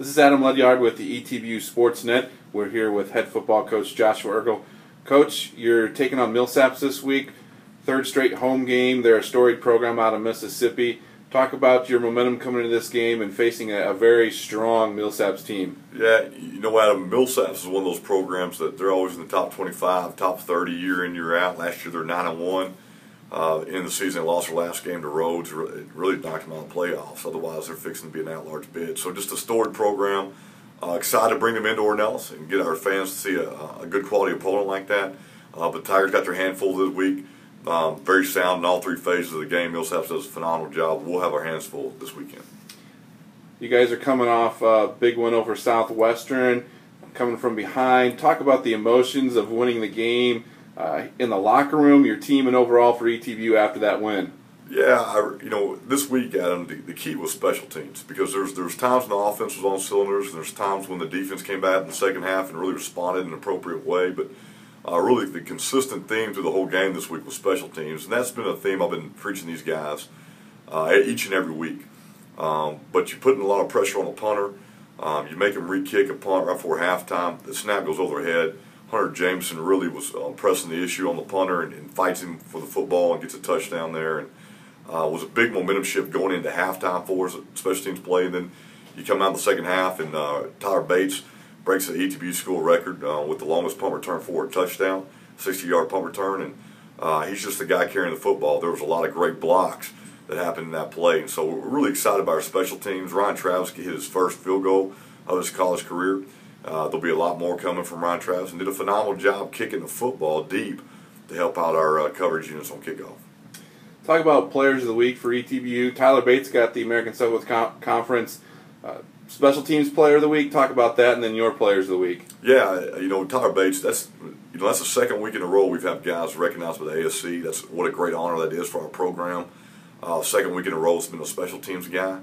This is Adam Ledyard with the ETBU Sportsnet. We're here with head football coach Joshua Eargle. Coach, you're taking on Millsaps this week. Third straight home game. They're a storied program out of Mississippi. Talk about your momentum coming into this game and facing a very strong Millsaps team. Yeah, you know, Adam, Millsaps is one of those programs that they're always in the top 25, top 30 year in, year out. Last year they're 9-1. In the season, they lost their last game to Rhodes. It really knocked them out of the playoffs. Otherwise, they're fixing to be an at-large bid. So just a storied program. Excited to bring them into Ornelas and get our fans to see a good quality opponent like that. But Tigers got their handful this week. Very sound in all three phases of the game. Millsaps does a phenomenal job. We'll have our hands full this weekend. You guys are coming off a big win over Southwestern, coming from behind. Talk about the emotions of winning the game in the locker room, your team, and overall for ETBU after that win. Yeah, you know, this week, Adam, the key was special teams, because there's times when the offense was on cylinders, and there's times when the defense came back in the second half and really responded in an appropriate way. But really, the consistent theme through the whole game this week was special teams, and that's been a theme I've been preaching these guys each and every week. But you're putting a lot of pressure on the punter. You make them re-kick a punt right before halftime. The snap goes over their head. Hunter Jameson really was pressing the issue on the punter and fights him for the football and gets a touchdown there. And was a big momentum shift going into halftime for us, special teams play. And then you come out in the second half, and Tyler Bates breaks the ETBU school record with the longest punt return for a touchdown, 60-yard punt return. And he's just the guy carrying the football. There was a lot of great blocks that happened in that play. And so we're really excited about our special teams. Ryan Travis hit his first field goal of his college career. There'll be a lot more coming from Ryan Travis, and did a phenomenal job kicking the football deep to help out our coverage units on kickoff. Talk about players of the week for ETBU. Tyler Bates got the American Southwest Conference Special Teams Player of the Week. Talk about that, and then your players of the week. Yeah, you know, Tyler Bates, that's the second week in a row we've had guys recognized by the ASC. That's what a great honor that is for our program. Second week in a row it's been a special teams guy.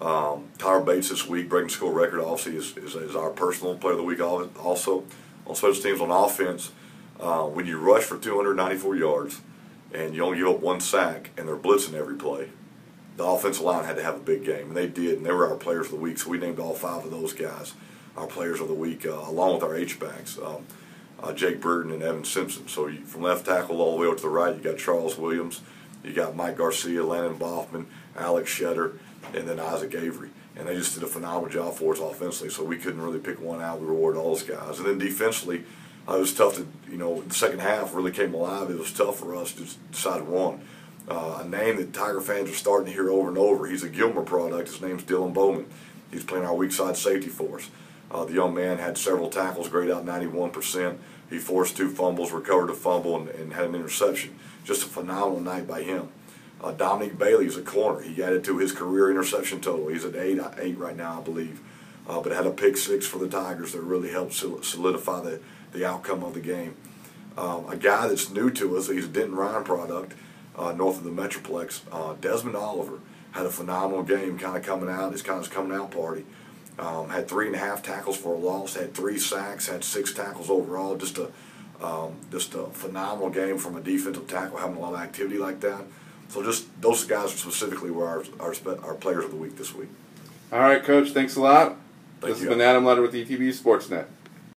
Tyler Bates this week, breaking school record, obviously is our personal player of the week also. On special teams, on offense, when you rush for 294 yards and you only give up one sack and they're blitzing every play, the offensive line had to have a big game, and they did, and they were our players of the week. So we named all 5 of those guys our players of the week, along with our H-backs, Jake Burton and Evan Simpson. So from left tackle all the way up to the right, you got Charles Williams, you got Mike Garcia, Landon Boffman, Alex Shetter, and then Isaac Avery. And they just did a phenomenal job for us offensively, so we couldn't really pick one out. We rewarded all those guys. And then defensively, it was tough to, you know, the second half really came alive. It was tough for us to decide one. A name that Tiger fans are starting to hear over and over. He's a Gilmer product. His name's Dylan Bowman. He's playing our weak side safety for us. The young man had several tackles, graded out 91%. He forced 2 fumbles, recovered a fumble, and had an interception. Just a phenomenal night by him. Dominic Bailey is a corner. He added to his career interception total. He's at 8 right now, I believe. But had a pick 6 for the Tigers that really helped solidify the outcome of the game. A guy that's new to us, he's a Denton Ryan product, north of the Metroplex. Desmond Oliver had a phenomenal game, kind of coming out, his kind of coming out party. Had 3.5 tackles for a loss, had 3 sacks, had 6 tackles overall. Just a phenomenal game from a defensive tackle, having a lot of activity like that. So just those guys specifically were our players of the week this week. All right, Coach, thanks a lot. Thank This you. has been Adam Ledyard with ETBU Sportsnet.